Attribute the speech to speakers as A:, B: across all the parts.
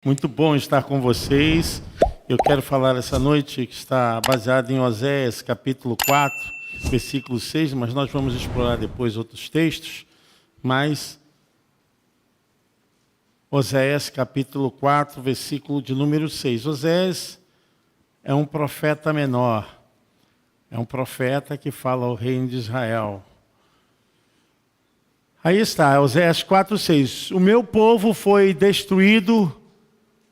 A: Muito bom estar com vocês. Eu quero falar essa noite que está baseado em Oséias, capítulo 4, versículo 6, mas nós vamos explorar depois outros textos. Mas Oséias, capítulo 4, versículo de número 6. Oséias é um profeta menor. É um profeta que fala ao reino de Israel. Aí está, Oséias 4, 6. O meu povo foi destruído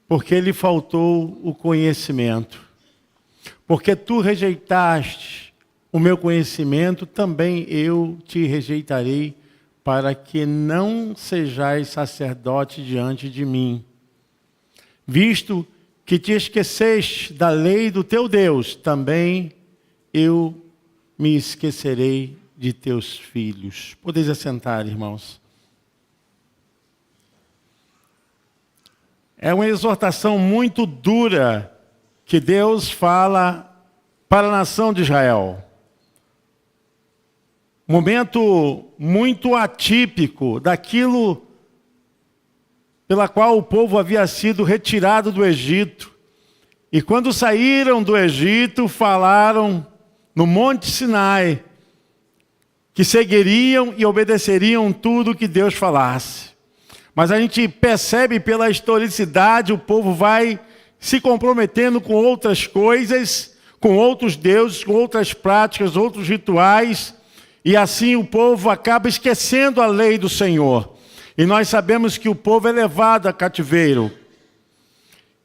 A: porque lhe faltou o conhecimento. Porque tu rejeitaste o meu conhecimento, também eu te rejeitarei, para que não sejais sacerdote diante de mim. Visto que te esqueceste da lei do teu Deus, também eu me esquecerei de teus filhos. Podeis assentar, irmãos. É uma exortação muito dura que Deus fala para a nação de Israel. Momento muito atípico daquilo pela qual o povo havia sido retirado do Egito. E quando saíram do Egito, falaram no Monte Sinai que seguiriam e obedeceriam tudo que Deus falasse. Mas a gente percebe pela historicidade, o povo vai se comprometendo com outras coisas, com outros deuses, com outras práticas, outros rituais, e assim o povo acaba esquecendo a lei do Senhor. E nós sabemos que o povo é levado a cativeiro.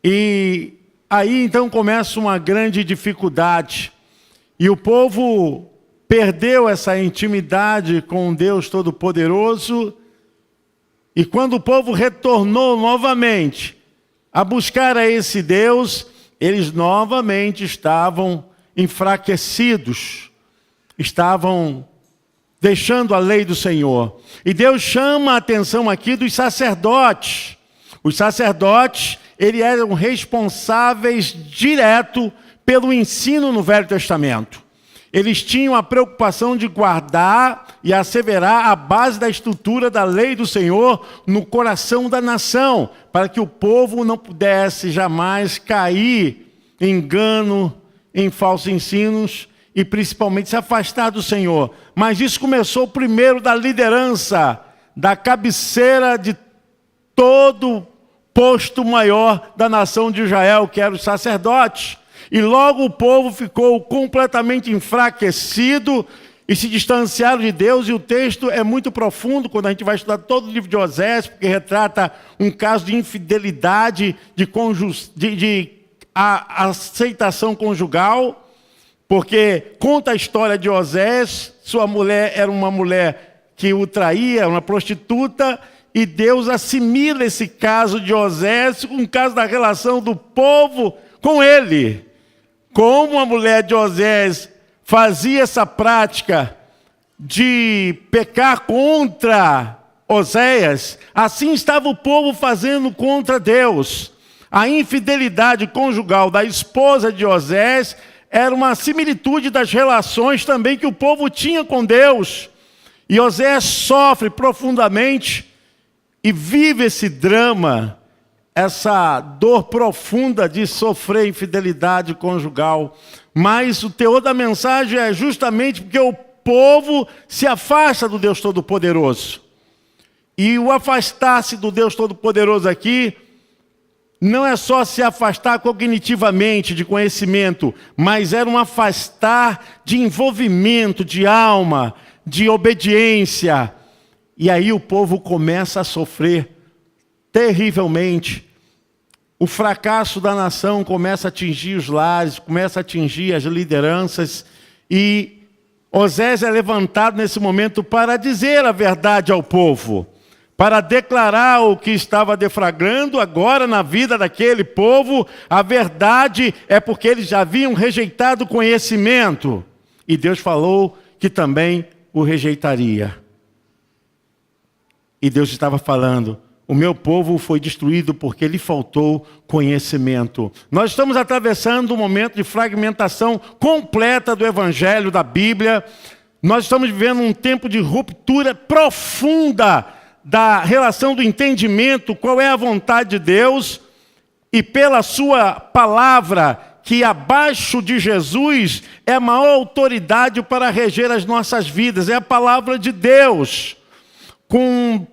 A: E aí então começa uma grande dificuldade. E o povo perdeu essa intimidade com Deus Todo-Poderoso. E quando o povo retornou novamente a buscar a esse Deus, eles novamente estavam enfraquecidos, estavam deixando a lei do Senhor. E Deus chama a atenção aqui dos sacerdotes. Os sacerdotes, eles eram responsáveis direto pelo ensino no Velho Testamento. Eles tinham a preocupação de guardar e asseverar a base da estrutura da lei do Senhor no coração da nação, para que o povo não pudesse jamais cair em engano, em falsos ensinos e principalmente se afastar do Senhor. Mas isso começou primeiro da liderança, da cabeceira de todo posto maior da nação de Israel, que eram os sacerdotes. E logo o povo ficou completamente enfraquecido e se distanciaram de Deus. E o texto é muito profundo quando a gente vai estudar todo o livro de Oséias, porque retrata um caso de infidelidade, de aceitação conjugal. Porque conta a história de Oséias, sua mulher era uma mulher que o traía, uma prostituta, e Deus assimila esse caso de Oséias com o caso da relação do povo com ele. Como a mulher de Oséias fazia essa prática de pecar contra Oséias, assim estava o povo fazendo contra Deus. A infidelidade conjugal da esposa de Oséias era uma similitude das relações também que o povo tinha com Deus. E Oséias sofre profundamente e vive esse drama, essa dor profunda de sofrer infidelidade conjugal. Mas o teor da mensagem é justamente porque o povo se afasta do Deus Todo-Poderoso. E o afastar-se do Deus Todo-Poderoso aqui não é só se afastar cognitivamente de conhecimento, mas era um afastar de envolvimento, de alma, de obediência. E aí o povo começa a sofrer terrivelmente. O fracasso da nação começa a atingir os lares, começa a atingir as lideranças. E Oséias é levantado nesse momento para dizer a verdade ao povo, para declarar o que estava deflagrando agora na vida daquele povo. A verdade é porque eles já haviam rejeitado o conhecimento. E Deus falou que também o rejeitaria. E Deus estava falando: o meu povo foi destruído porque lhe faltou conhecimento. Nós estamos atravessando um momento de fragmentação completa do Evangelho, da Bíblia. Nós estamos vivendo um tempo de ruptura profunda da relação do entendimento, qual é a vontade de Deus. e pela sua palavra, que abaixo de Jesus é a maior autoridade para reger as nossas vidas, é a palavra de Deus. Com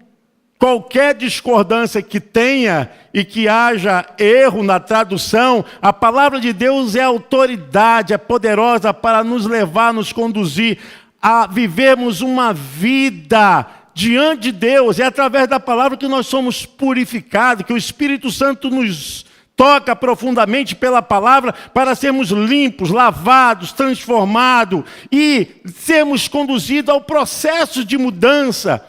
A: qualquer discordância que tenha e que haja erro na tradução, a palavra de Deus é autoridade, é poderosa para nos levar, nos conduzir a vivermos uma vida diante de Deus. É através da palavra que nós somos purificados, que o Espírito Santo nos toca profundamente pela palavra para sermos limpos, lavados, transformados e sermos conduzidos ao processo de mudança,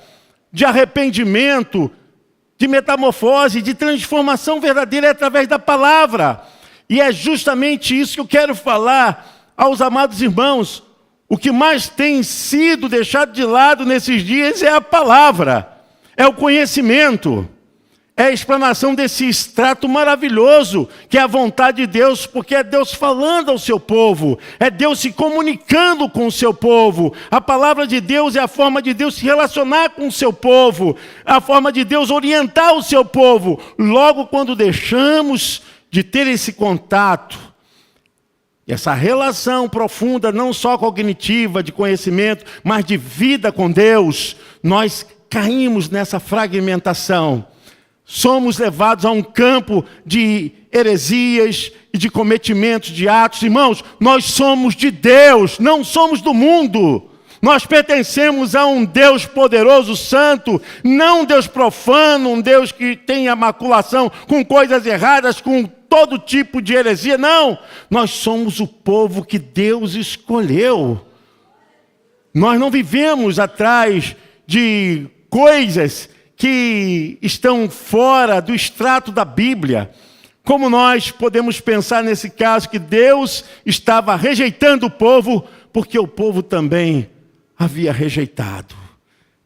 A: de arrependimento, de metamorfose, de transformação verdadeira através da palavra. E é justamente isso que eu quero falar aos amados irmãos. O que mais tem sido deixado de lado nesses dias é a palavra, é o conhecimento, é a explanação desse extrato maravilhoso, que é a vontade de Deus, porque é Deus falando ao seu povo, é Deus se comunicando com o seu povo. A palavra de Deus é a forma de Deus se relacionar com o seu povo, a forma de Deus orientar o seu povo. Logo, quando deixamos de ter esse contato, essa relação profunda, não só cognitiva, de conhecimento, mas de vida com Deus, nós caímos nessa fragmentação. Somos levados a um campo de heresias e de cometimentos de atos. Irmãos, nós somos de Deus, não somos do mundo. Nós pertencemos a um Deus poderoso, santo, não um Deus profano, um Deus que tem a maculação com coisas erradas, com todo tipo de heresia. Não, nós somos o povo que Deus escolheu. Nós não vivemos atrás de coisas que estão fora do extrato da Bíblia. Como nós podemos pensar nesse caso que Deus estava rejeitando o povo, porque o povo também havia rejeitado,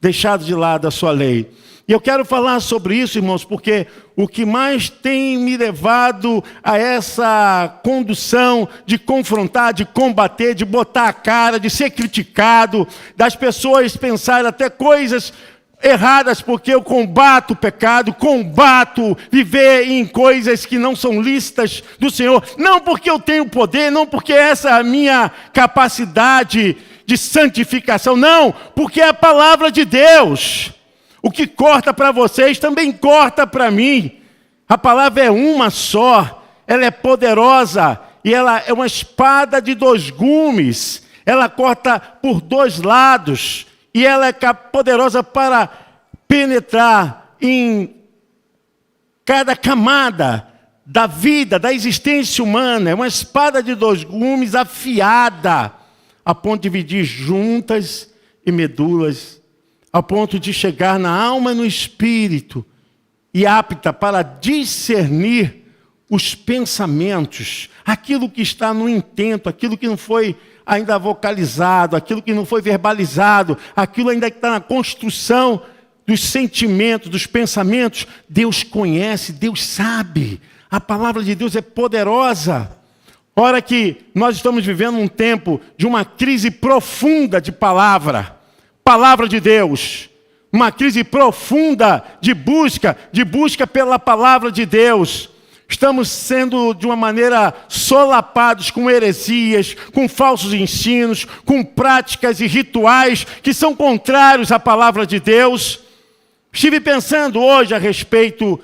A: deixado de lado a sua lei. E eu quero falar sobre isso, irmãos, porque o que mais tem me levado a essa condução de confrontar, de combater, de botar a cara, de ser criticado, das pessoas pensarem até coisas erradas, porque eu combato o pecado, combato viver em coisas que não são lícitas do Senhor, não porque eu tenho poder, não porque essa é a minha capacidade de santificação, não, porque é a palavra de Deus. O que corta para vocês também corta para mim. A palavra é uma só, ela é poderosa e ela é uma espada de dois gumes, ela corta por dois lados. E ela é poderosa para penetrar em cada camada da vida, da existência humana. É uma espada de dois gumes afiada, a ponto de dividir juntas e medulas, a ponto de chegar na alma e no espírito, e apta para discernir os pensamentos, aquilo que está no intento, aquilo que não foi ainda vocalizado, aquilo que não foi verbalizado, aquilo ainda que está na construção dos sentimentos, dos pensamentos. Deus conhece, Deus sabe. A palavra de Deus é poderosa. Ora que nós estamos vivendo um tempo de uma crise profunda de palavra de Deus. Uma crise profunda de busca pela palavra de Deus. Estamos sendo, de uma maneira, solapados com heresias, com falsos ensinos, com práticas e rituais que são contrários à palavra de Deus. Estive pensando hoje a respeito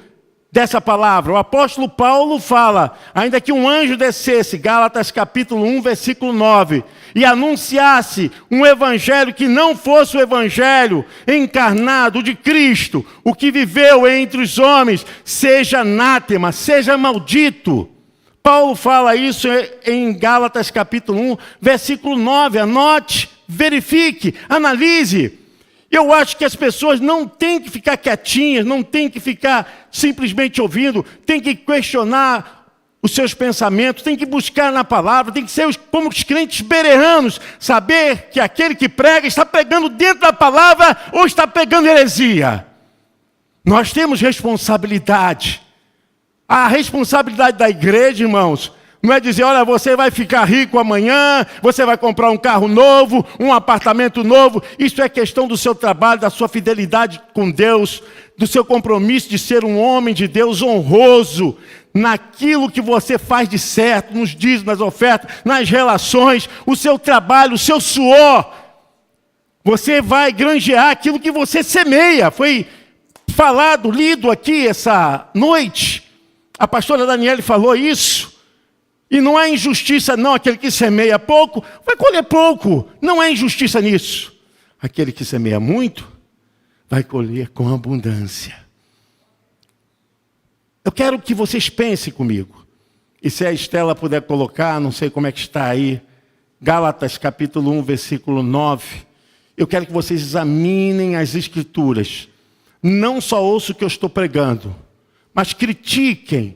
A: dessa palavra. O apóstolo Paulo fala, ainda que um anjo descesse, Gálatas capítulo 1, versículo 9, e anunciasse um evangelho que não fosse o evangelho encarnado de Cristo, o que viveu entre os homens, seja anátema, seja maldito. Paulo fala isso em Gálatas capítulo 1, versículo 9. Anote, verifique, analise. Eu acho que as pessoas não têm que ficar quietinhas, não têm que ficar simplesmente ouvindo, têm que questionar os seus pensamentos, têm que buscar na palavra, têm que ser como os crentes bereranos, saber que aquele que prega está pregando dentro da palavra ou está pregando heresia. Nós temos responsabilidade. A responsabilidade da igreja, irmãos, não é dizer, olha, você vai ficar rico amanhã, você vai comprar um carro novo, um apartamento novo. Isso é questão do seu trabalho, da sua fidelidade com Deus, do seu compromisso de ser um homem de Deus honroso. naquilo que você faz de certo, nos dízimos, nas ofertas, nas relações, o seu trabalho, o seu suor. Você vai granjear aquilo que você semeia. Foi falado, lido aqui essa noite. A pastora Daniele falou isso. E não há injustiça não, aquele que semeia pouco, vai colher pouco. Não há injustiça nisso. Aquele que semeia muito, vai colher com abundância. Eu quero que vocês pensem comigo. E se a Estela puder colocar, não sei como é que está aí, Gálatas capítulo 1, versículo 9. Eu quero que vocês examinem as Escrituras. Não só ouçam o que eu estou pregando, mas critiquem.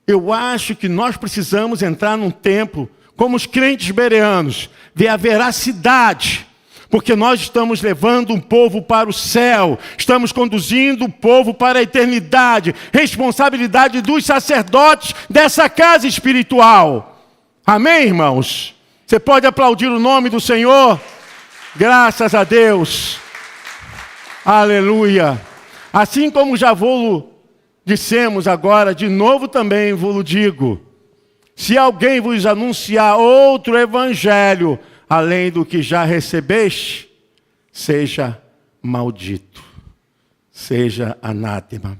A: Eu acho que nós precisamos entrar num tempo, como os crentes bereanos, ver a veracidade. Porque nós estamos levando um povo para o céu, estamos conduzindo o povo para a eternidade, responsabilidade dos sacerdotes dessa casa espiritual. Amém, irmãos? Você pode aplaudir o nome do Senhor? Graças a Deus. Aleluia. Assim como já dissemos agora, de novo também vos digo, se alguém vos anunciar outro evangelho, além do que já recebeste, seja maldito, seja anátema.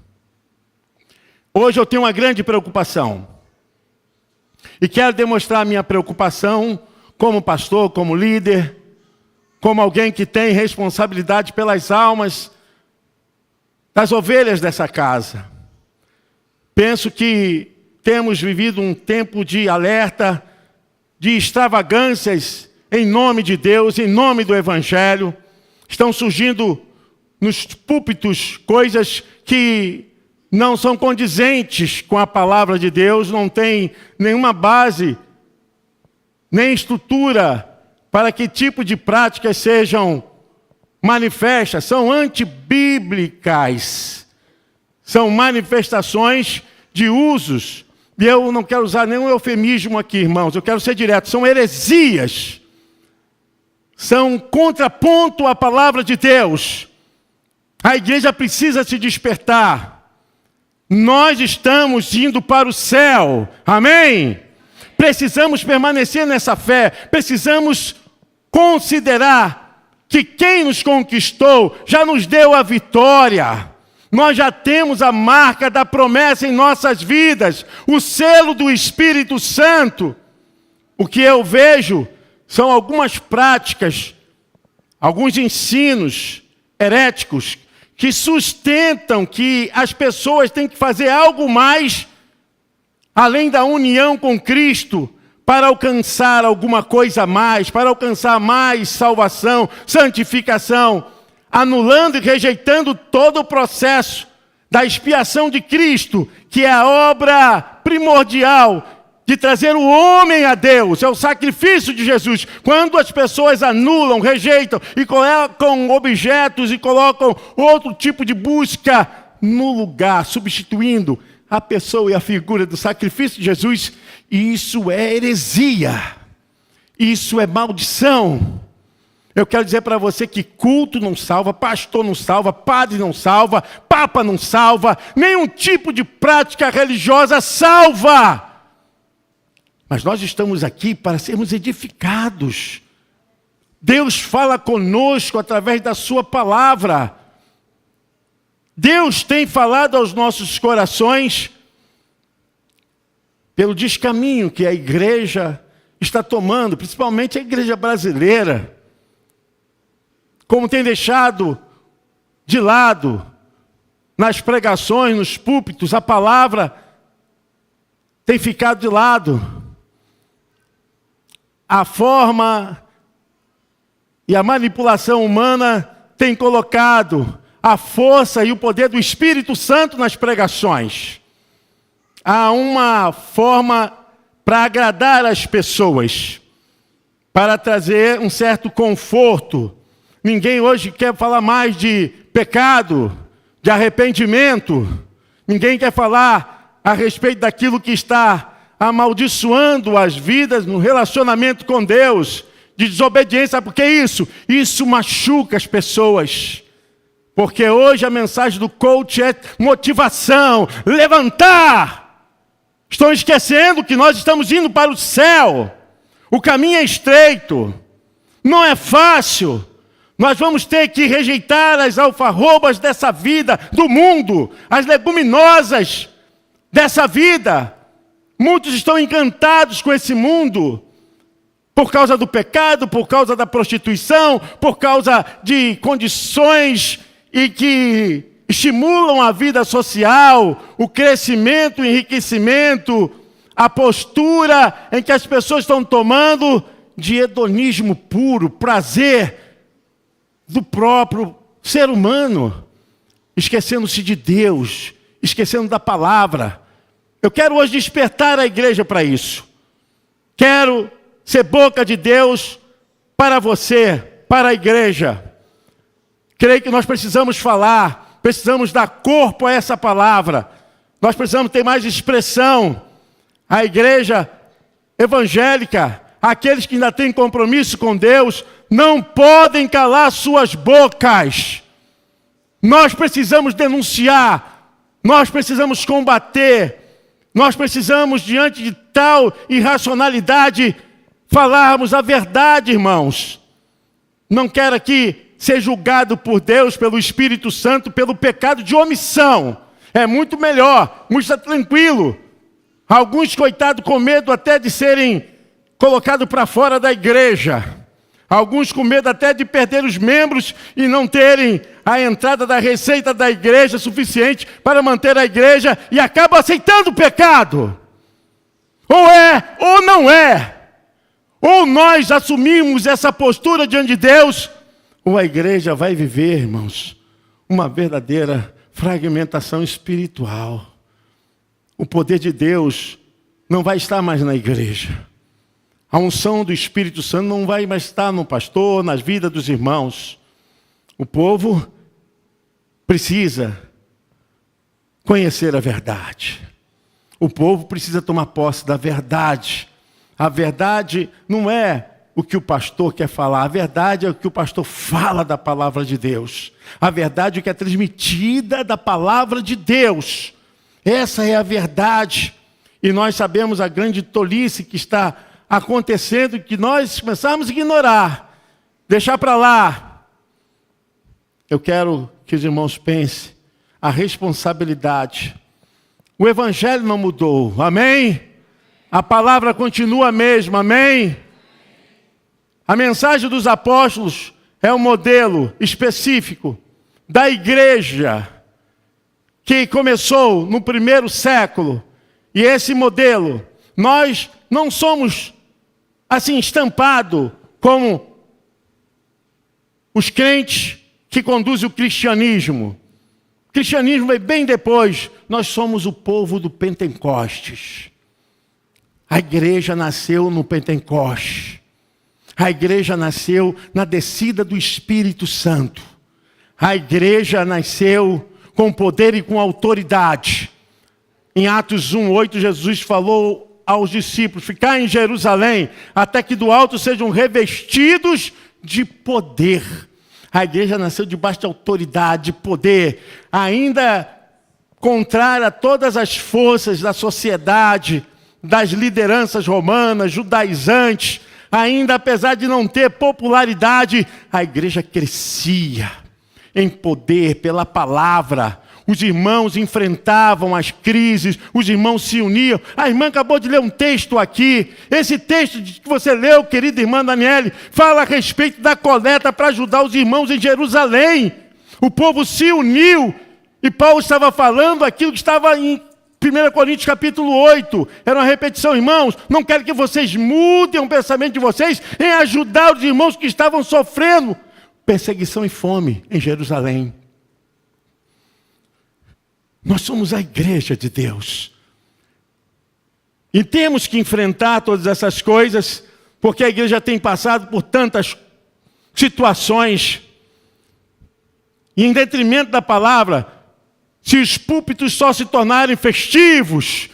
A: Hoje eu tenho uma grande preocupação. E quero demonstrar a minha preocupação como pastor, como líder, como alguém que tem responsabilidade pelas almas das ovelhas dessa casa. Penso que temos vivido um tempo de alerta, de extravagâncias, em nome de Deus, em nome do Evangelho. Estão surgindo nos púlpitos coisas que não são condizentes com a palavra de Deus, não tem nenhuma base, nem estrutura para que tipo de práticas sejam manifestas, são antibíblicas, são manifestações de usos, e eu não quero usar nenhum eufemismo aqui, irmãos, eu quero ser direto, são heresias. São contraponto à palavra de Deus. A igreja precisa se despertar. Nós estamos indo para o céu. Amém? Precisamos permanecer nessa fé. Precisamos considerar que quem nos conquistou já nos deu a vitória. Nós já temos a marca da promessa em nossas vidas. O selo do Espírito Santo. O que eu vejo são algumas práticas, alguns ensinos heréticos que sustentam que as pessoas têm que fazer algo mais além da união com Cristo para alcançar alguma coisa a mais, para alcançar mais salvação, santificação, anulando e rejeitando todo o processo da expiação de Cristo, que é a obra primordial de trazer o homem a Deus, é o sacrifício de Jesus. Quando as pessoas anulam, rejeitam e colocam objetos e colocam outro tipo de busca no lugar, substituindo a pessoa e a figura do sacrifício de Jesus, isso é heresia, isso é maldição. Eu quero dizer para você que culto não salva, pastor não salva, padre não salva, papa não salva, nenhum tipo de prática religiosa salva. Mas nós estamos aqui para sermos edificados. Deus fala conosco através da sua palavra. Deus tem falado aos nossos corações pelo descaminho que a igreja está tomando, principalmente a igreja brasileira. Como tem deixado de lado nas pregações, nos púlpitos, a palavra tem ficado de lado. A forma e a manipulação humana tem colocado a força e o poder do Espírito Santo nas pregações. Há uma forma para agradar as pessoas, para trazer um certo conforto. Ninguém hoje quer falar mais de pecado, de arrependimento. Ninguém quer falar a respeito daquilo que está amaldiçoando as vidas no relacionamento com Deus, de desobediência. Sabe por que isso? Isso machuca as pessoas. Porque hoje a mensagem do coach é motivação, levantar. Estão esquecendo que nós estamos indo para o céu. O caminho é estreito. Não é fácil. Nós vamos ter que rejeitar as alfarrobas dessa vida, do mundo, as leguminosas dessa vida. Muitos estão encantados com esse mundo, por causa do pecado, por causa da prostituição, por causa de condições e que estimulam a vida social, o crescimento, o enriquecimento, a postura em que as pessoas estão tomando de hedonismo puro, prazer do próprio ser humano, esquecendo-se de Deus, esquecendo da palavra. Eu quero hoje despertar a igreja para isso. Quero ser boca de Deus para você, para a igreja. Creio que nós precisamos falar, precisamos dar corpo a essa palavra. Nós precisamos ter mais expressão. A igreja evangélica, aqueles que ainda têm compromisso com Deus, não podem calar suas bocas. Nós precisamos denunciar, nós precisamos combater, nós precisamos, diante de tal irracionalidade, falarmos a verdade, irmãos. Não quero aqui ser julgado por Deus, pelo Espírito Santo, pelo pecado de omissão. É muito melhor, muito tranquilo. Alguns, coitados, com medo até de serem colocados para fora da igreja. Alguns com medo até de perder os membros e não terem a entrada da receita da igreja suficiente para manter a igreja e acabam aceitando o pecado. Ou é, ou não é. Ou nós assumimos essa postura diante de Deus, ou a igreja vai viver, irmãos, uma verdadeira fragmentação espiritual. O poder de Deus não vai estar mais na igreja. A unção do Espírito Santo não vai mais estar no pastor, nas vidas dos irmãos. O povo precisa conhecer a verdade. O povo precisa tomar posse da verdade. A verdade não é o que o pastor quer falar. A verdade é o que o pastor fala da palavra de Deus. A verdade é o que é transmitida da palavra de Deus. Essa é a verdade. E nós sabemos a grande tolice que está acontecendo, que nós começamos a ignorar, deixar para lá. Eu quero que os irmãos pensem a responsabilidade. O evangelho não mudou, amém? A palavra continua a mesma, amém? A mensagem dos apóstolos é um modelo específico da igreja que começou no primeiro século. E esse modelo, nós não somos assim estampado como os crentes que conduzem o cristianismo. O cristianismo veio bem depois. Nós somos o povo do Pentecostes. A igreja nasceu no Pentecostes. A igreja nasceu na descida do Espírito Santo. A igreja nasceu com poder e com autoridade. Em Atos 1:8, Jesus falou aos discípulos: ficar em Jerusalém, até que do alto sejam revestidos de poder. A igreja nasceu debaixo de autoridade, de poder, ainda contrária a todas as forças da sociedade, das lideranças romanas, judaizantes. Ainda apesar de não ter popularidade, a igreja crescia em poder pela palavra. Os irmãos enfrentavam as crises, os irmãos se uniam. A irmã acabou de ler um texto aqui. Esse texto que você leu, querida irmã Daniele, fala a respeito da coleta para ajudar os irmãos em Jerusalém. O povo se uniu e Paulo estava falando aquilo que estava em 1 Coríntios capítulo 8. Era uma repetição, irmãos. Não quero que vocês mudem o pensamento de vocês em ajudar os irmãos que estavam sofrendo perseguição e fome em Jerusalém. Nós somos a igreja de Deus. E temos que enfrentar todas essas coisas, porque a igreja tem passado por tantas situações. E em detrimento da palavra, se os púlpitos só se tornarem festivos,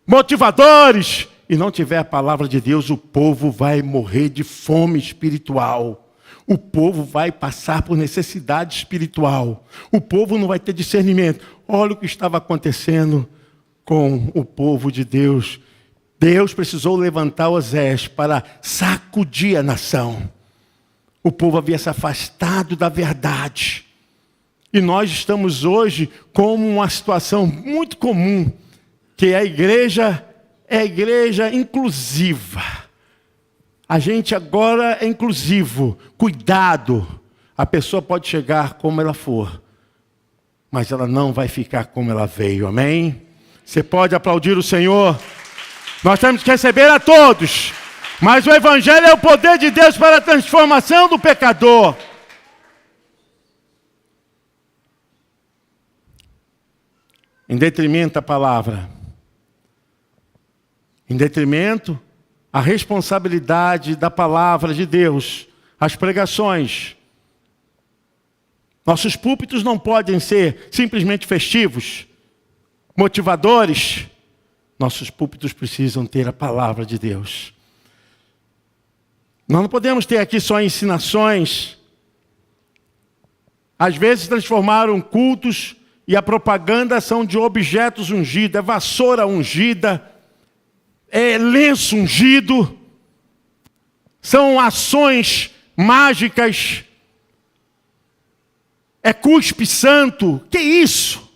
A: motivadores, e não tiver a palavra de Deus, o povo vai morrer de fome espiritual. O povo vai passar por necessidade espiritual. O povo não vai ter discernimento. Olha o que estava acontecendo com o povo de Deus. Deus precisou levantar Osés para sacudir a nação. O povo havia se afastado da verdade. E nós estamos hoje com uma situação muito comum, que a igreja é a igreja inclusiva. A gente agora é inclusivo. Cuidado, a pessoa pode chegar como ela for, mas ela não vai ficar como ela veio, amém? Você pode aplaudir o Senhor? Nós temos que receber a todos, mas o Evangelho é o poder de Deus para a transformação do pecador. Em detrimento da palavra, em detrimento a responsabilidade da palavra de Deus, as pregações. Nossos púlpitos não podem ser simplesmente festivos, motivadores. Nossos púlpitos precisam ter a palavra de Deus. Nós não podemos ter aqui só ensinações. Às vezes transformaram cultos e a propaganda são de objetos ungidos, é vassoura ungida, é lenço ungido, são ações mágicas, é cuspe santo. Que isso?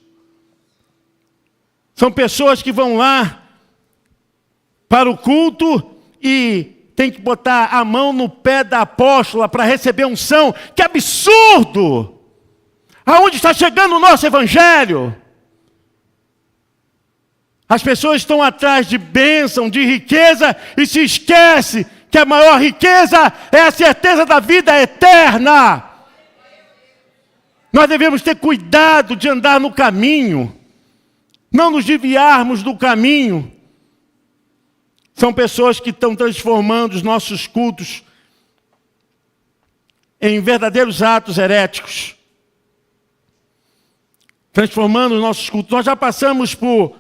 A: São pessoas que vão lá para o culto e tem que botar a mão no pé da apóstola para receber unção. Que absurdo! Aonde está chegando o nosso evangelho? As pessoas estão atrás de bênção, de riqueza, e se esquece que a maior riqueza é a certeza da vida eterna. Nós devemos ter cuidado de andar no caminho, não nos desviarmos do caminho. São pessoas que estão transformando os nossos cultos em verdadeiros atos heréticos. Transformando os nossos cultos. Nós já passamos por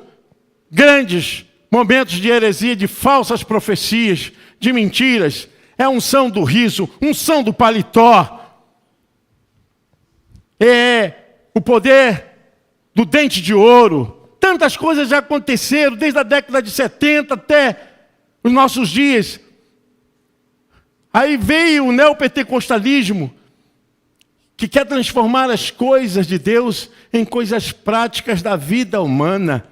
A: grandes momentos de heresia, de falsas profecias, de mentiras. É unção do riso, unção do paletó. É o poder do dente de ouro. Tantas coisas já aconteceram, desde a década de 70 até os nossos dias. Aí veio o neopentecostalismo, que quer transformar as coisas de Deus em coisas práticas da vida humana.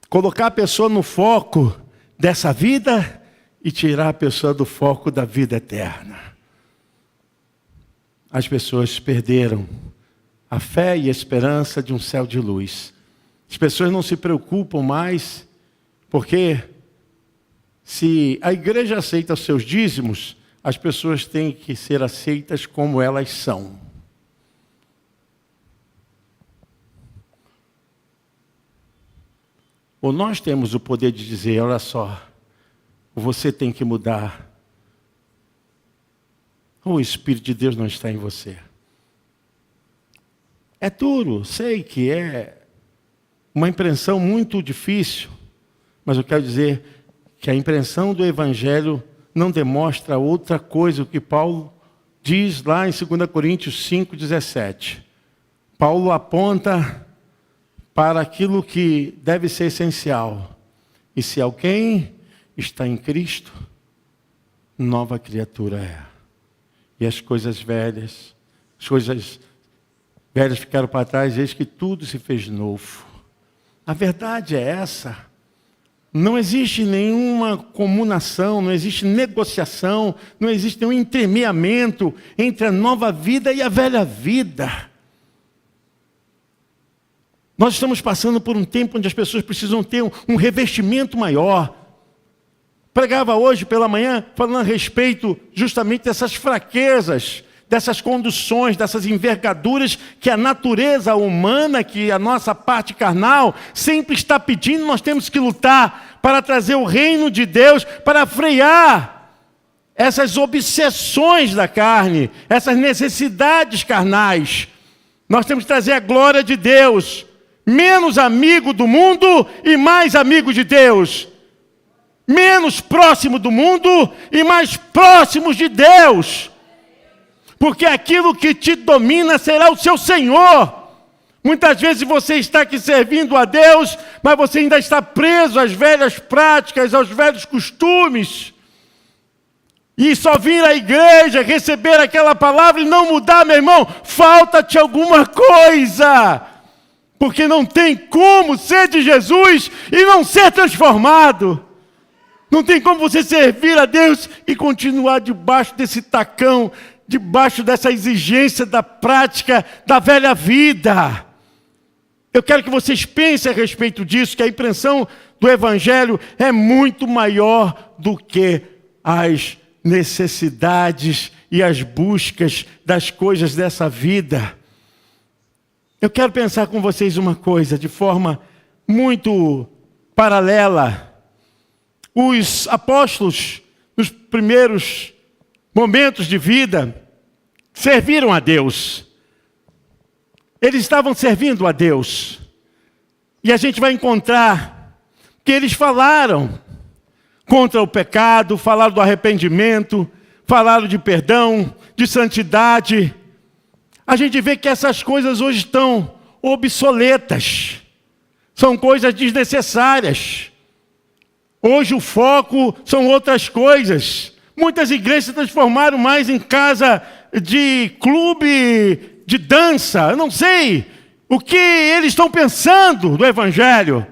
A: Colocar a pessoa no foco dessa vida e tirar a pessoa do foco da vida eterna. As pessoas perderam a fé e a esperança de um céu de luz. As pessoas não se preocupam mais, porque se a igreja aceita os seus dízimos, as pessoas têm que ser aceitas como elas são. Ou nós temos o poder de dizer, olha só, você tem que mudar. Ou o Espírito de Deus não está em você. É duro, sei que é uma impressão muito difícil, mas eu quero dizer que a impressão do Evangelho não demonstra outra coisa, o que Paulo diz lá em 2 Coríntios 5,17. Paulo aponta para aquilo que deve ser essencial. E se alguém está em Cristo, nova criatura é. E as coisas velhas ficaram para trás, eis que tudo se fez novo. A verdade é essa. Não existe nenhuma comunação, não existe negociação, não existe nenhum entremeamento entre a nova vida e a velha vida. Nós estamos passando por um tempo onde as pessoas precisam ter um revestimento maior. Pregava hoje pela manhã falando a respeito justamente dessas fraquezas, dessas conduções, dessas envergaduras que a natureza humana, que a nossa parte carnal sempre está pedindo. Nós temos que lutar para trazer o reino de Deus, para frear essas obsessões da carne, essas necessidades carnais. Nós temos que trazer a glória de Deus, menos amigo do mundo e mais amigo de Deus. Menos próximo do mundo e mais próximos de Deus. Porque aquilo que te domina será o seu Senhor. Muitas vezes você está aqui servindo a Deus, mas você ainda está preso às velhas práticas, aos velhos costumes. E só vir à igreja, receber aquela palavra e não mudar, meu irmão, falta-te alguma coisa. Porque não tem como ser de Jesus e não ser transformado. Não tem como você servir a Deus e continuar debaixo desse tacão, debaixo dessa exigência da prática da velha vida. Eu quero que vocês pensem a respeito disso, que a impressão do Evangelho é muito maior do que as necessidades e as buscas das coisas dessa vida. Eu quero pensar com vocês uma coisa, de forma muito paralela. Os apóstolos, nos primeiros momentos de vida, serviram a Deus. Eles estavam servindo a Deus. E a gente vai encontrar que eles falaram contra o pecado, falaram do arrependimento, falaram de perdão, de santidade. A gente vê que essas coisas hoje estão obsoletas. São coisas desnecessárias. Hoje o foco são outras coisas. Muitas igrejas se transformaram mais em casa de clube de dança. Eu não sei o que eles estão pensando do Evangelho.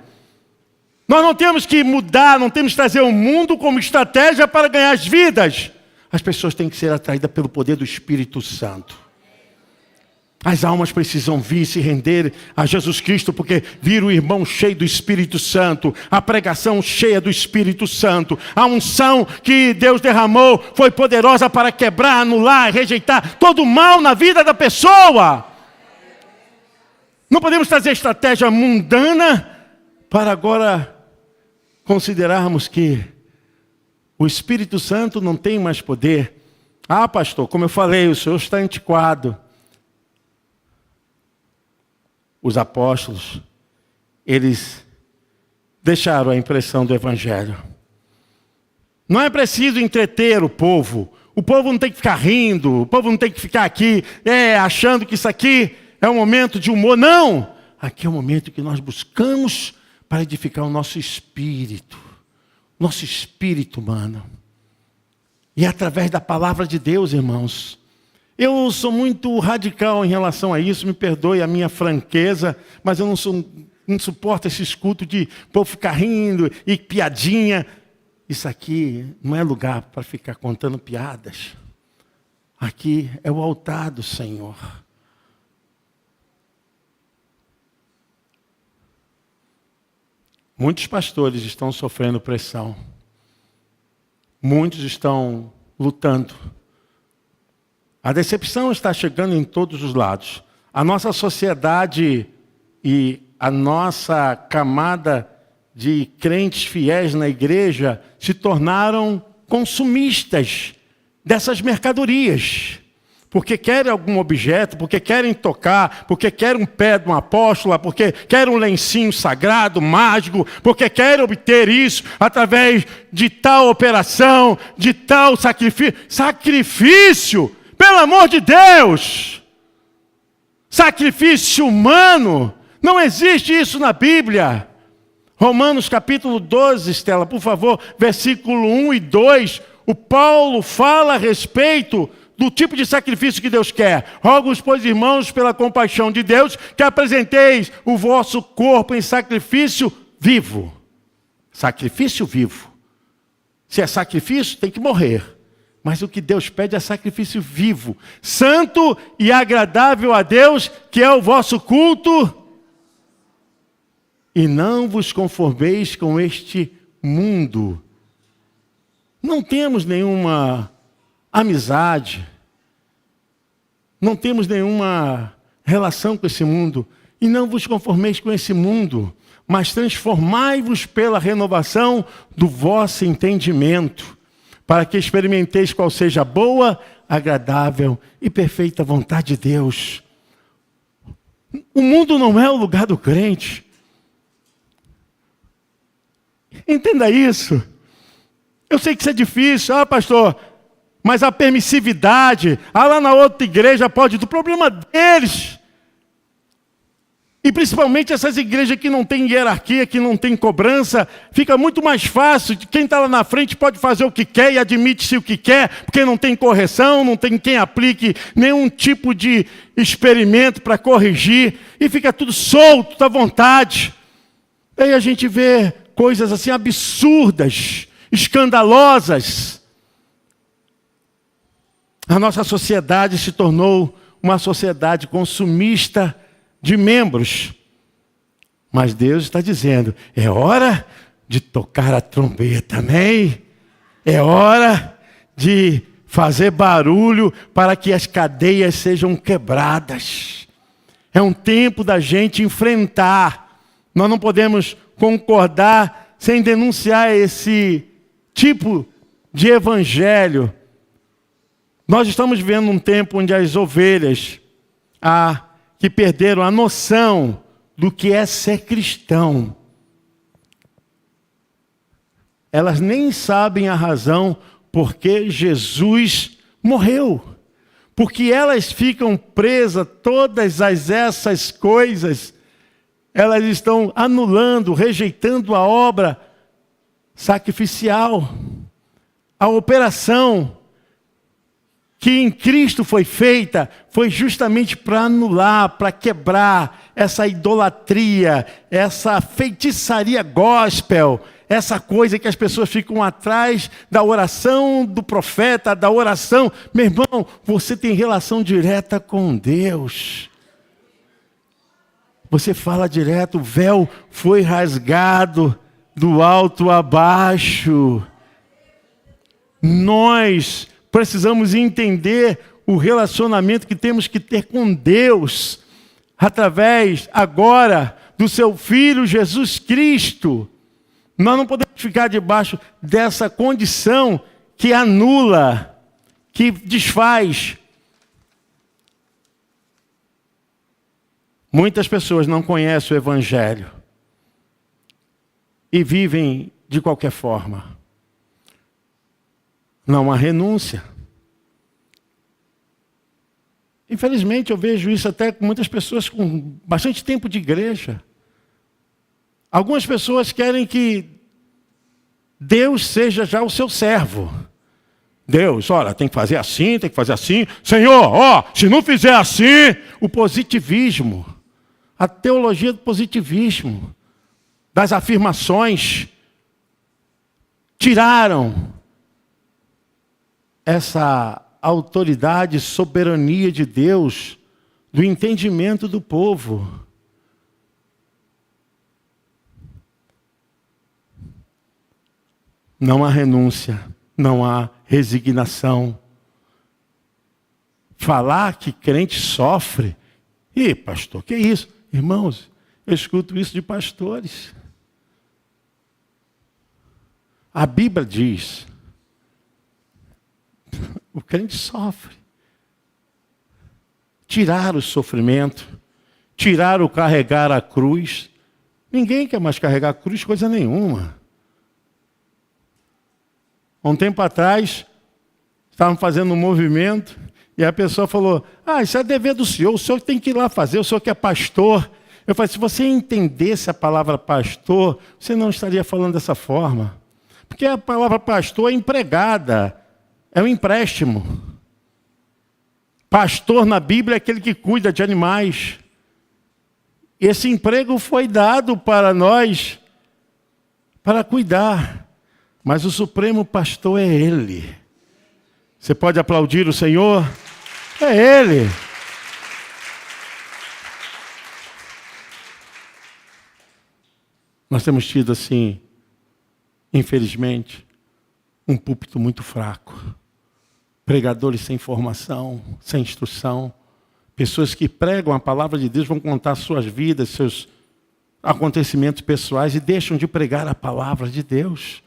A: Nós não temos que mudar, não temos que trazer o mundo como estratégia para ganhar as vidas. As pessoas têm que ser atraídas pelo poder do Espírito Santo. As almas precisam vir se render a Jesus Cristo, porque viram o irmão cheio do Espírito Santo, a pregação cheia do Espírito Santo, a unção que Deus derramou foi poderosa para quebrar, anular, rejeitar todo o mal na vida da pessoa. Não podemos trazer estratégia mundana para agora considerarmos que o Espírito Santo não tem mais poder. Ah, pastor, como eu falei, o senhor está antiquado. Os apóstolos, eles deixaram a impressão do Evangelho. Não é preciso entreter o povo. O povo não tem que ficar rindo. O povo não tem que ficar aqui achando que isso aqui é um momento de humor. Não! Aqui é o momento que nós buscamos para edificar o nosso espírito. Nosso espírito humano. E é através da palavra de Deus, irmãos. Eu sou muito radical em relação a isso, me perdoe a minha franqueza, mas eu não suporto esse culto de povo ficar rindo e piadinha. Isso aqui não é lugar para ficar contando piadas. Aqui é o altar do Senhor. Muitos pastores estão sofrendo pressão. Muitos estão lutando. A decepção está chegando em todos os lados. A nossa sociedade e a nossa camada de crentes fiéis na igreja se tornaram consumistas dessas mercadorias. Porque querem algum objeto, porque querem tocar, porque querem um pé de uma apóstola, porque querem um lencinho sagrado, mágico, porque querem obter isso através de tal operação, de tal sacrifício. Sacrifício! Pelo amor de Deus! Sacrifício humano! Não existe isso na Bíblia. Romanos capítulo 12, Estela, por favor, versículo 1 e 2. O Paulo fala a respeito do tipo de sacrifício que Deus quer. Rogo-vos, pois, irmãos, pela compaixão de Deus, que apresenteis o vosso corpo em sacrifício vivo. Sacrifício vivo. Se é sacrifício, tem que morrer. Mas o que Deus pede é sacrifício vivo, santo e agradável a Deus, que é o vosso culto. E não vos conformeis com este mundo. Não temos nenhuma amizade, não temos nenhuma relação com esse mundo. E não vos conformeis com esse mundo, mas transformai-vos pela renovação do vosso entendimento, para que experimenteis qual seja a boa, agradável e perfeita vontade de Deus. O mundo não é o lugar do crente. Entenda isso. Eu sei que isso é difícil. Ah, pastor, mas a permissividade, lá na outra igreja pode, do problema deles. E principalmente essas igrejas que não têm hierarquia, que não têm cobrança, fica muito mais fácil. Quem está lá na frente pode fazer o que quer e admite-se o que quer, porque não tem correção, não tem quem aplique nenhum tipo de experimento para corrigir, e fica tudo solto, à vontade. Aí a gente vê coisas assim absurdas, escandalosas. A nossa sociedade se tornou uma sociedade consumista de membros. Mas Deus está dizendo, é hora de tocar a trombeta, amém? É hora de fazer barulho para que as cadeias sejam quebradas. É um tempo da gente enfrentar. Nós não podemos concordar sem denunciar esse tipo de evangelho. Nós estamos vivendo um tempo onde as ovelhas que perderam a noção do que é ser cristão. Elas nem sabem a razão por que Jesus morreu. Porque elas ficam presas, todas essas coisas, elas estão anulando, rejeitando a obra sacrificial, a operação que em Cristo foi feita, foi justamente para anular, para quebrar essa idolatria, essa feitiçaria gospel, essa coisa que as pessoas ficam atrás da oração do profeta, da oração. Meu irmão, você tem relação direta com Deus. Você fala direto, o véu foi rasgado do alto a baixo. Nós precisamos entender o relacionamento que temos que ter com Deus, através agora do seu Filho Jesus Cristo. Nós não podemos ficar debaixo dessa condição que anula, que desfaz. Muitas pessoas não conhecem o Evangelho e vivem de qualquer forma. Não há renúncia. Infelizmente, eu vejo isso até com muitas pessoas com bastante tempo de igreja. Algumas pessoas querem que Deus seja já o seu servo. Deus, olha, tem que fazer assim, tem que fazer assim. Senhor, se não fizer assim, o positivismo, a teologia do positivismo, das afirmações, tiraram essa autoridade, soberania de Deus do entendimento do povo. Não há renúncia, não há resignação. Falar que crente sofre. Ih, pastor, que isso? Irmãos, eu escuto isso de pastores. A Bíblia diz, o crente sofre. Tirar o sofrimento, tirar o carregar a cruz. Ninguém quer mais carregar a cruz, coisa nenhuma. Um tempo atrás, estavam fazendo um movimento e a pessoa falou, isso é dever do senhor tem que ir lá fazer, o senhor que é pastor. Eu falei, se você entendesse a palavra pastor, você não estaria falando dessa forma. Porque a palavra pastor é empregada, é um empréstimo. Pastor na Bíblia é aquele que cuida de animais. Esse emprego foi dado para nós, para cuidar. Mas o supremo pastor é Ele. Você pode aplaudir o Senhor? É Ele. Nós temos tido assim, infelizmente, um púlpito muito fraco. Pregadores sem formação, sem instrução. Pessoas que pregam a palavra de Deus, vão contar suas vidas, seus acontecimentos pessoais e deixam de pregar a palavra de Deus.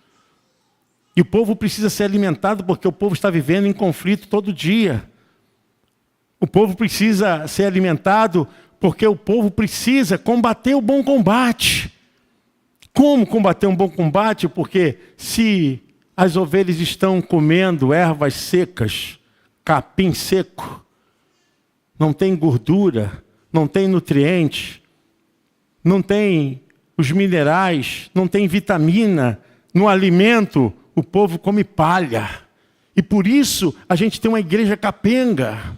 A: E o povo precisa ser alimentado porque o povo está vivendo em conflito todo dia. O povo precisa ser alimentado porque o povo precisa combater o bom combate. Como combater um bom combate? Porque se as ovelhas estão comendo ervas secas, capim seco, não tem gordura, não tem nutriente, não tem os minerais, não tem vitamina no alimento, o povo come palha. E por isso a gente tem uma igreja capenga.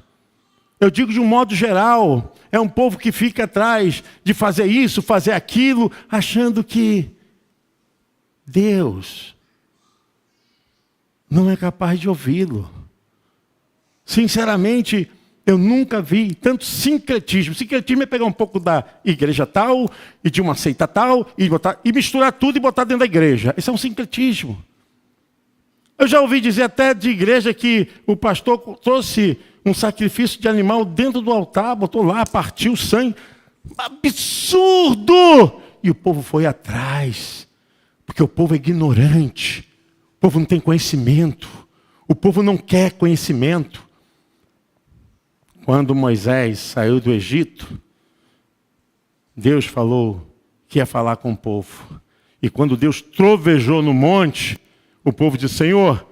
A: Eu digo de um modo geral, é um povo que fica atrás de fazer isso, fazer aquilo, achando que Deus não é capaz de ouvi-lo. Sinceramente, eu nunca vi tanto sincretismo. Sincretismo é pegar um pouco da igreja tal e de uma seita tal e misturar tudo e botar dentro da igreja. Isso é um sincretismo. Eu já ouvi dizer até de igreja que o pastor trouxe um sacrifício de animal dentro do altar, botou lá, partiu o sangue. Absurdo! E o povo foi atrás, porque o povo é ignorante, o povo não tem conhecimento, o povo não quer conhecimento. Quando Moisés saiu do Egito, Deus falou que ia falar com o povo. E quando Deus trovejou no monte, o povo disse: Senhor,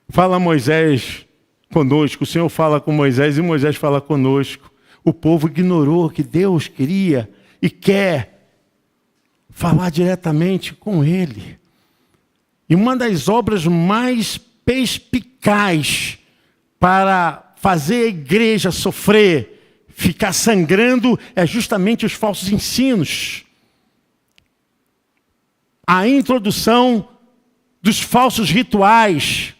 A: fala Moisés conosco. O Senhor fala com Moisés e Moisés fala conosco. O povo ignorou que Deus queria e quer falar diretamente com ele. E uma das obras mais perspicazes para fazer a igreja sofrer, ficar sangrando, é justamente os falsos ensinos. A introdução dos falsos rituais,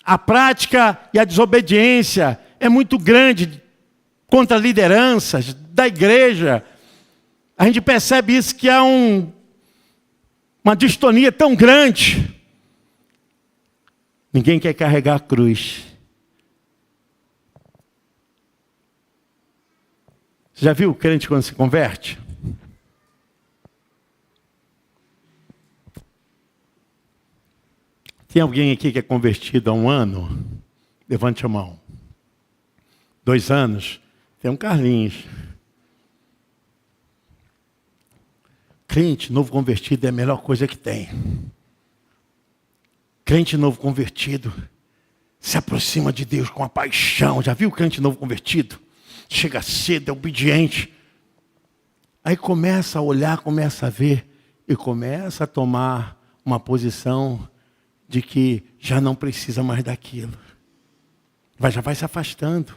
A: a prática e a desobediência é muito grande contra lideranças da igreja. A gente percebe isso, que há uma distonia tão grande. Ninguém quer carregar a cruz. Você já viu o crente quando se converte? Tem alguém aqui que é convertido há 1 ano? Levante a mão. 2 anos? Tem um Carlinhos. Crente novo convertido é a melhor coisa que tem. Crente novo convertido se aproxima de Deus com a paixão. Já viu o crente novo convertido? Chega cedo, é obediente. Aí começa a olhar, começa a ver e começa a tomar uma posição de que já não precisa mais daquilo. Já vai se afastando.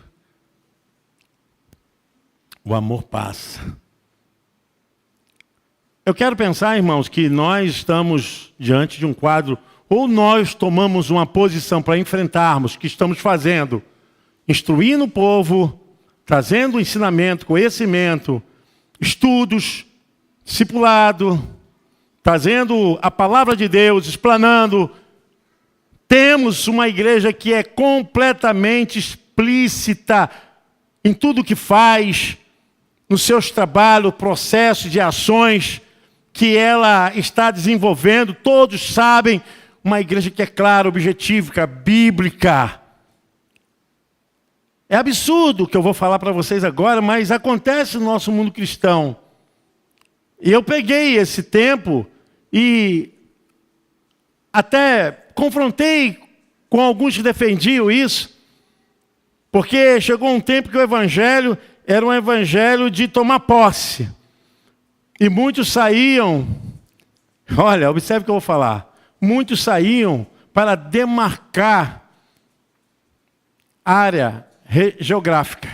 A: O amor passa. Eu quero pensar, irmãos, que nós estamos diante de um quadro, ou nós tomamos uma posição para enfrentarmos o que estamos fazendo, instruindo o povo, trazendo ensinamento, conhecimento, estudos, discipulado, trazendo a palavra de Deus, explanando. Temos uma igreja que é completamente explícita em tudo que faz, nos seus trabalhos, processos de ações que ela está desenvolvendo. Todos sabem, uma igreja que é clara, objetiva, bíblica. É absurdo o que eu vou falar para vocês agora, mas acontece no nosso mundo cristão. E eu peguei esse tempo e até confrontei com alguns que defendiam isso, porque chegou um tempo que o evangelho era um evangelho de tomar posse. E muitos saíam, olha, observe o que eu vou falar, muitos saíam para demarcar área geográfica.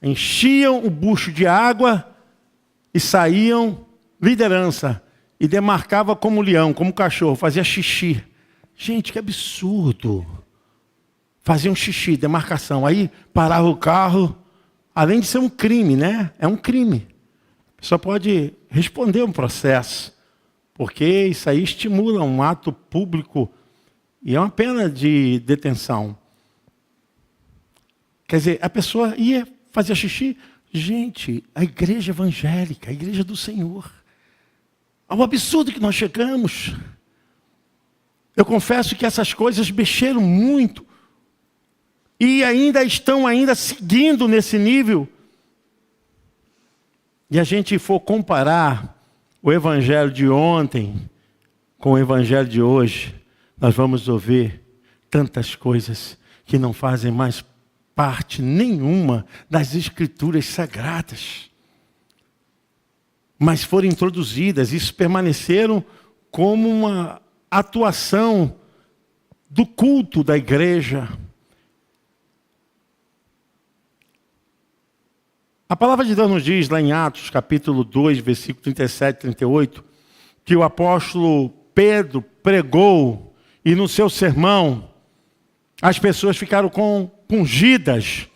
A: Enchiam o bucho de água e saíam liderança. E demarcava como leão, como cachorro, fazia xixi. Gente, que absurdo. Fazia um xixi, demarcação. Aí parava o carro, além de ser um crime, né? É um crime. Só pode responder um processo, porque isso aí estimula um ato público e é uma pena de detenção. Quer dizer, a pessoa ia fazer xixi. Gente, a igreja evangélica, a igreja do Senhor. Ao absurdo que nós chegamos. Eu confesso que essas coisas mexeram muito. E ainda estão seguindo nesse nível. E a gente for comparar o evangelho de ontem com o evangelho de hoje, nós vamos ouvir tantas coisas que não fazem mais parte nenhuma das escrituras sagradas. mas foram introduzidas, isso permaneceram como uma atuação do culto da igreja. A palavra de Deus nos diz lá em Atos, capítulo 2, versículo 37 e 38, que o apóstolo Pedro pregou e no seu sermão as pessoas ficaram compungidas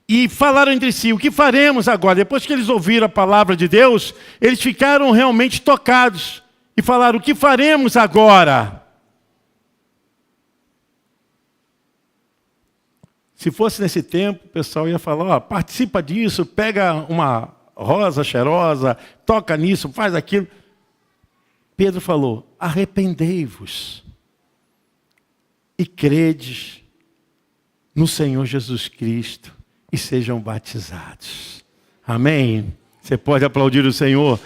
A: e falaram entre si: o que faremos agora? Depois que eles ouviram a palavra de Deus, eles ficaram realmente tocados e falaram: o que faremos agora? Se fosse nesse tempo, o pessoal ia falar: ó, participa disso, pega uma rosa cheirosa, toca nisso, faz aquilo. Pedro falou: arrependei-vos e credes no Senhor Jesus Cristo e sejam batizados. Amém? Você pode aplaudir o Senhor.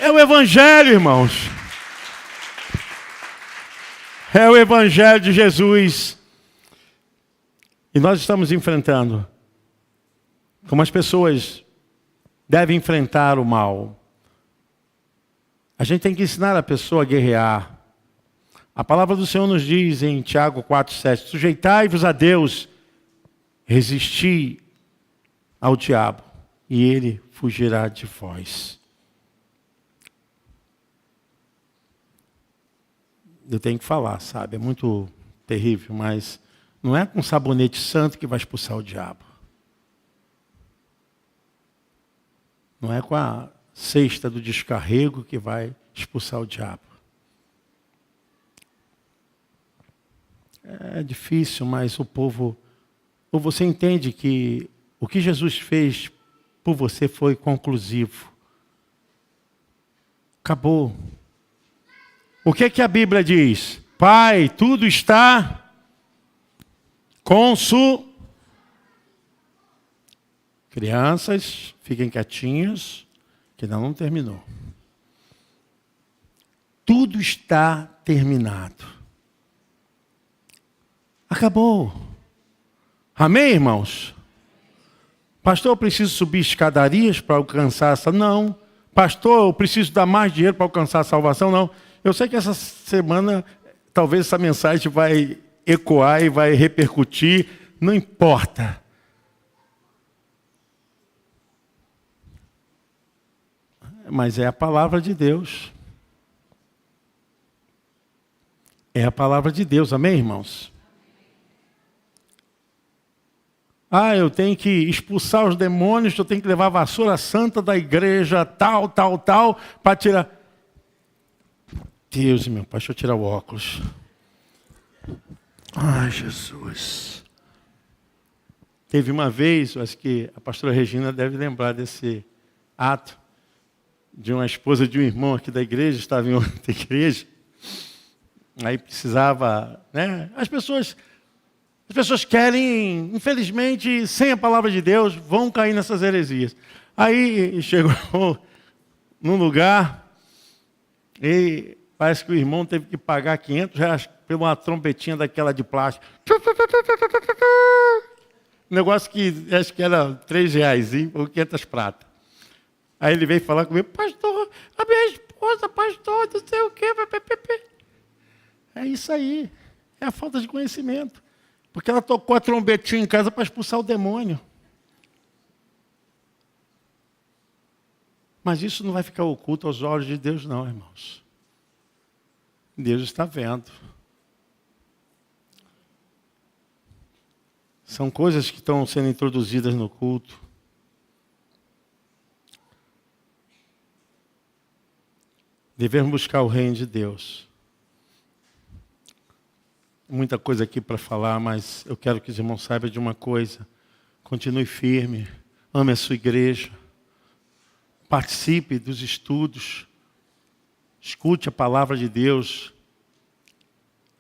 A: É o Evangelho, irmãos. É o Evangelho de Jesus. E nós estamos enfrentando como as pessoas devem enfrentar o mal. A gente tem que ensinar a pessoa a guerrear. A palavra do Senhor nos diz em Tiago 4,7: sujeitai-vos a Deus, resisti ao diabo, e ele fugirá de vós. Eu tenho que falar, sabe? É muito terrível, mas não é com sabonete santo que vai expulsar o diabo. Não é com a cesta do descarrego que vai expulsar o diabo. É difícil, mas o povo... Ou você entende que o que Jesus fez por você foi conclusivo. Acabou. O que é que a Bíblia diz? Pai, tudo está Crianças, fiquem quietinhos, que ainda não terminou. Tudo está terminado. Acabou. Amém, irmãos? Pastor, eu preciso subir escadarias para alcançar essa? Não. Pastor, eu preciso dar mais dinheiro para alcançar a salvação? Não. Eu sei que essa semana, talvez essa mensagem vai ecoar e vai repercutir. Não importa. Mas é a palavra de Deus. É a palavra de Deus, amém, irmãos? Ah, eu tenho que expulsar os demônios, eu tenho que levar a vassoura santa da igreja, tal, para tirar... Deus, meu pai, deixa eu tirar o óculos. Ai, Jesus. Teve uma vez, acho que a pastora Regina deve lembrar desse ato, de uma esposa de um irmão aqui da igreja, estava em outra igreja, aí precisava, né? As pessoas querem, infelizmente, sem a palavra de Deus, vão cair nessas heresias. Aí chegou num lugar e parece que o irmão teve que pagar R$500 por uma trompetinha daquela de plástico. Um negócio que acho que era R$3 ou 500 prata. Aí ele veio falar comigo: pastor, a minha esposa, pastor, não sei o quê. É isso aí. É a falta de conhecimento. Porque ela tocou a trombetinha em casa para expulsar o demônio. Mas isso não vai ficar oculto aos olhos de Deus, não, irmãos. Deus está vendo. São coisas que estão sendo introduzidas no culto. Devemos buscar o reino de Deus. Muita coisa aqui para falar, mas eu quero que os irmãos saibam de uma coisa. Continue firme, ame a sua igreja, participe dos estudos, escute a palavra de Deus,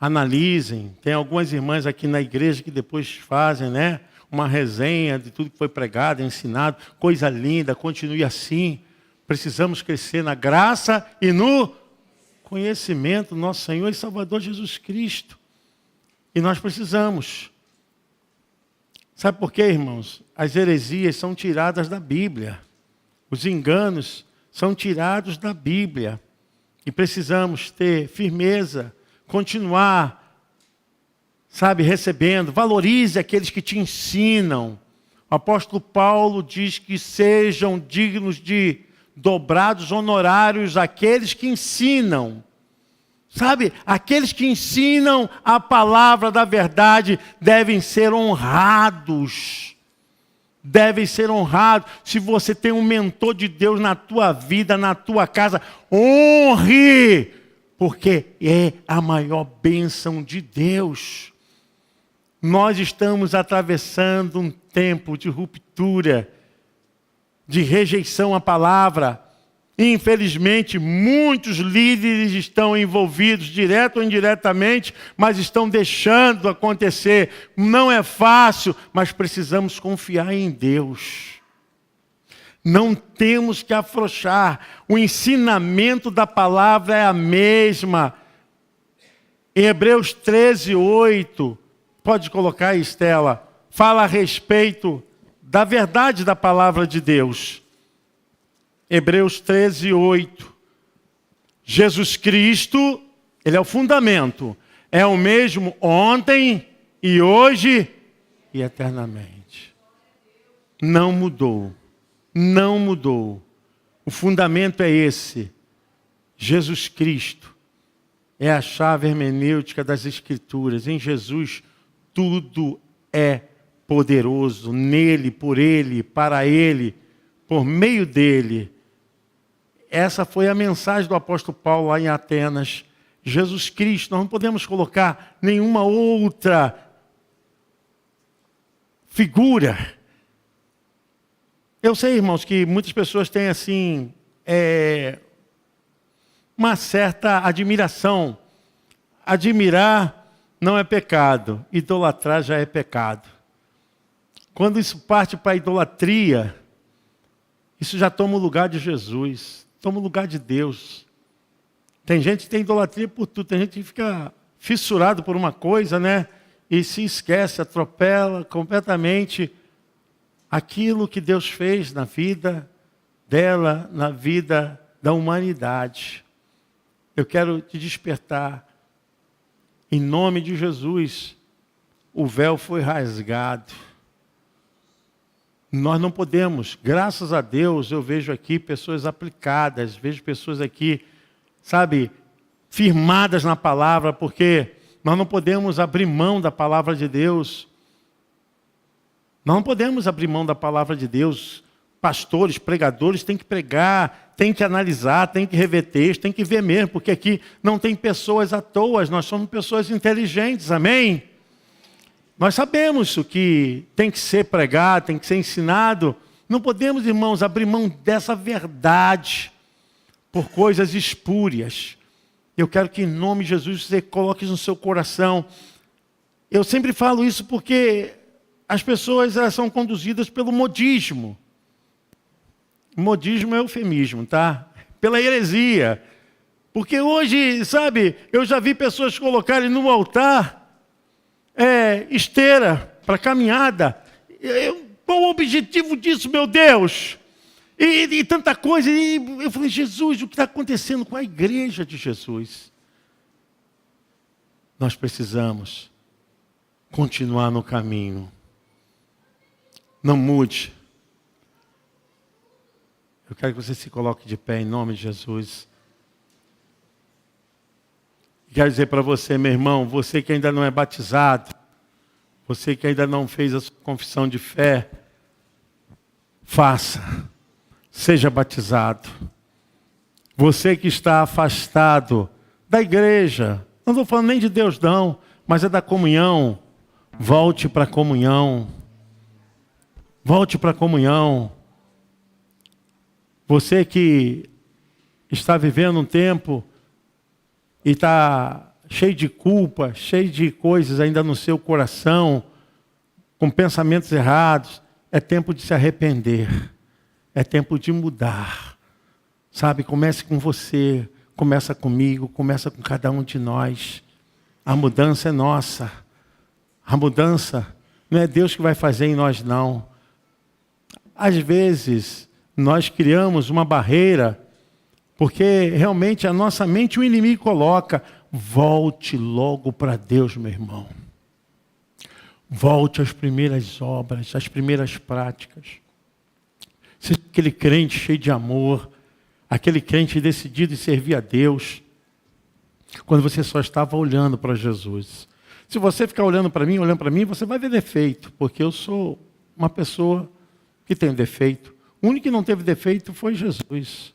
A: analisem. Tem algumas irmãs aqui na igreja que depois fazem, né, uma resenha de tudo que foi pregado, ensinado, coisa linda, continue assim. Precisamos crescer na graça e no conhecimento do nosso Senhor e Salvador Jesus Cristo. E nós precisamos. Sabe por quê, irmãos? As heresias são tiradas da Bíblia. Os enganos são tirados da Bíblia. E precisamos ter firmeza, continuar, recebendo. Valorize aqueles que te ensinam. O apóstolo Paulo diz que sejam dignos de dobrados honorários aqueles que ensinam. Aqueles que ensinam a palavra da verdade devem ser honrados. Devem ser honrados. Se você tem um mentor de Deus na tua vida, na tua casa, honre, porque é a maior bênção de Deus. Nós estamos atravessando um tempo de ruptura, de rejeição à palavra. Infelizmente, muitos líderes estão envolvidos, direto ou indiretamente, mas estão deixando acontecer. Não é fácil, mas precisamos confiar em Deus. Não temos que afrouxar. O ensinamento da palavra é a mesma. Em Hebreus 13:8, pode colocar aí, Estela, fala a respeito da verdade da palavra de Deus. Hebreus 13:8. Jesus Cristo, Ele é o fundamento. É o mesmo ontem e hoje e eternamente. Não mudou. Não mudou. O fundamento é esse. Jesus Cristo é a chave hermenêutica das Escrituras. Em Jesus, tudo é poderoso. Nele, por Ele, para Ele, por meio dEle. Essa foi a mensagem do apóstolo Paulo lá em Atenas. Jesus Cristo, nós não podemos colocar nenhuma outra figura. Eu sei, irmãos, que muitas pessoas têm assim, uma certa admiração. Admirar não é pecado, idolatrar já é pecado. Quando isso parte para a idolatria, isso já toma o lugar de Jesus. Toma o lugar de Deus. Tem gente que tem idolatria por tudo. Tem gente que fica fissurado por uma coisa, e se esquece, atropela completamente aquilo que Deus fez na vida dela, na vida da humanidade. Eu quero te despertar. Em nome de Jesus, o véu foi rasgado. Nós não podemos, graças a Deus, eu vejo aqui pessoas aplicadas, vejo pessoas aqui, firmadas na palavra, porque nós não podemos abrir mão da palavra de Deus. Nós não podemos abrir mão da palavra de Deus. Pastores, pregadores têm que pregar, têm que analisar, têm que rever texto, têm que ver mesmo, porque aqui não tem pessoas à toa, nós somos pessoas inteligentes, amém? Nós sabemos o que tem que ser pregado, tem que ser ensinado. Não podemos, irmãos, abrir mão dessa verdade por coisas espúrias. Eu quero que, em nome de Jesus, você coloque isso no seu coração. Eu sempre falo isso porque as pessoas elas são conduzidas pelo modismo. Modismo é eufemismo, tá? Pela heresia. Porque hoje, eu já vi pessoas colocarem no altar esteira para caminhada. Qual o objetivo disso, meu Deus? E tanta coisa. E eu falei, Jesus, o que está acontecendo com a igreja de Jesus? Nós precisamos continuar no caminho. Não mude. Eu quero que você se coloque de pé em nome de Jesus. Quero dizer para você, meu irmão, você que ainda não é batizado, você que ainda não fez a sua confissão de fé, faça, seja batizado. Você que está afastado da igreja, não estou falando nem de Deus não, mas é da comunhão, volte para a comunhão. Volte para a comunhão. Você que está vivendo um tempo e está cheio de culpa, cheio de coisas ainda no seu coração, com pensamentos errados, é tempo de se arrepender, é tempo de mudar. Comece com você, começa comigo, começa com cada um de nós. A mudança é nossa. A mudança não é Deus que vai fazer em nós, não. Às vezes, nós criamos uma barreira, porque realmente a nossa mente, o inimigo coloca, volte logo para Deus, meu irmão. Volte às primeiras obras, às primeiras práticas. Seja aquele crente cheio de amor, aquele crente decidido em servir a Deus, quando você só estava olhando para Jesus. Se você ficar olhando para mim, você vai ver defeito, porque eu sou uma pessoa que tem defeito. O único que não teve defeito foi Jesus.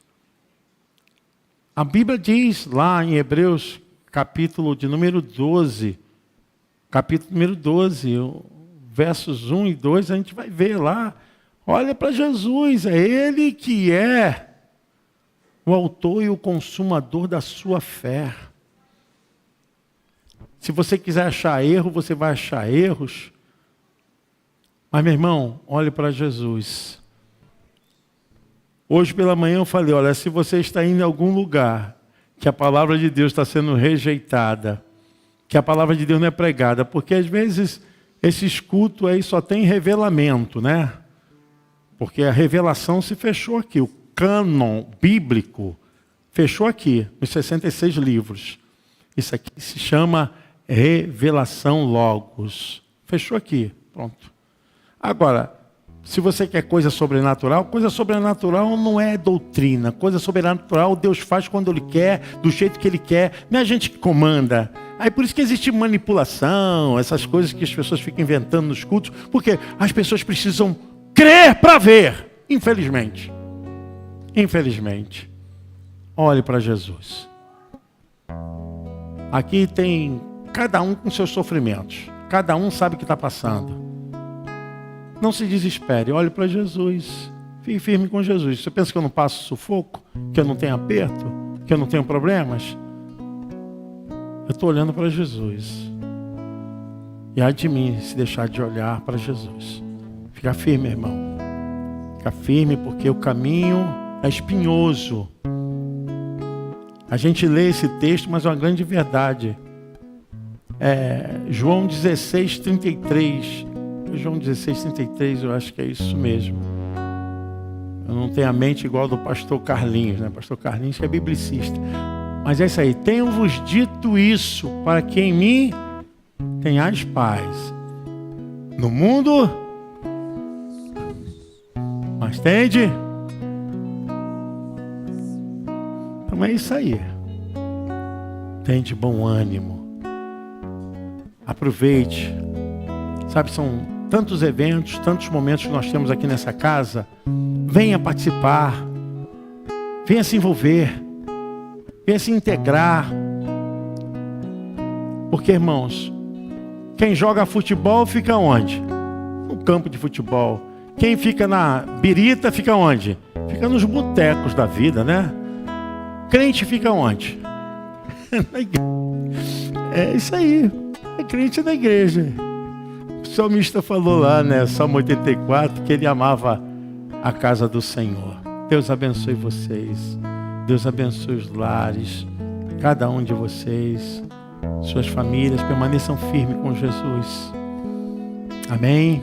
A: A Bíblia diz lá em Hebreus, capítulo de número 12, versos 1 e 2, a gente vai ver lá. Olha para Jesus, é Ele que é o autor e o consumador da sua fé. Se você quiser achar erro, você vai achar erros. Mas, meu irmão, olhe para Jesus. Hoje pela manhã eu falei, olha, se você está indo em algum lugar que a palavra de Deus está sendo rejeitada, que a palavra de Deus não é pregada, porque às vezes esses cultos aí só tem revelamento, né? Porque a revelação se fechou aqui, o cânon bíblico fechou aqui, nos 66 livros. Isso aqui se chama revelação logos. Fechou aqui, pronto. Agora, se você quer coisa sobrenatural não é doutrina. Coisa sobrenatural Deus faz quando Ele quer, do jeito que Ele quer. Não é a gente que comanda. Aí por isso que existe manipulação, essas coisas que as pessoas ficam inventando nos cultos, porque as pessoas precisam crer para ver, infelizmente. Infelizmente. Olhe para Jesus. Aqui tem cada um com seus sofrimentos. Cada um sabe o que está passando. Não se desespere, olhe para Jesus. Fique firme com Jesus. Você pensa que eu não passo sufoco? Que eu não tenho aperto? Que eu não tenho problemas? Eu estou olhando para Jesus. E há de mim se deixar de olhar para Jesus. Fica firme, irmão. Fica firme porque o caminho é espinhoso. A gente lê esse texto, mas é uma grande verdade. João 16:33. João 16:33, eu acho que é isso mesmo. Eu não tenho a mente igual a do pastor Carlinhos, né? Pastor Carlinhos que é biblicista. Mas é isso aí. Tenho-vos dito isso, para que em mim tenhais paz. No mundo, mas tende. Então é isso aí. Tende bom ânimo. Aproveite. Sabe, são tantos eventos, tantos momentos que nós temos aqui nessa casa. Venha participar. Venha se envolver. Venha se integrar. Porque, irmãos, quem joga futebol fica onde? No campo de futebol. Quem fica na birita fica onde? Fica nos botecos da vida, né? Crente fica onde? Na igreja. É isso aí. É crente na igreja. O salmista falou lá, né? Salmo 84, que ele amava a casa do Senhor. Deus abençoe vocês. Deus abençoe os lares, cada um de vocês, suas famílias, permaneçam firmes com Jesus. Amém.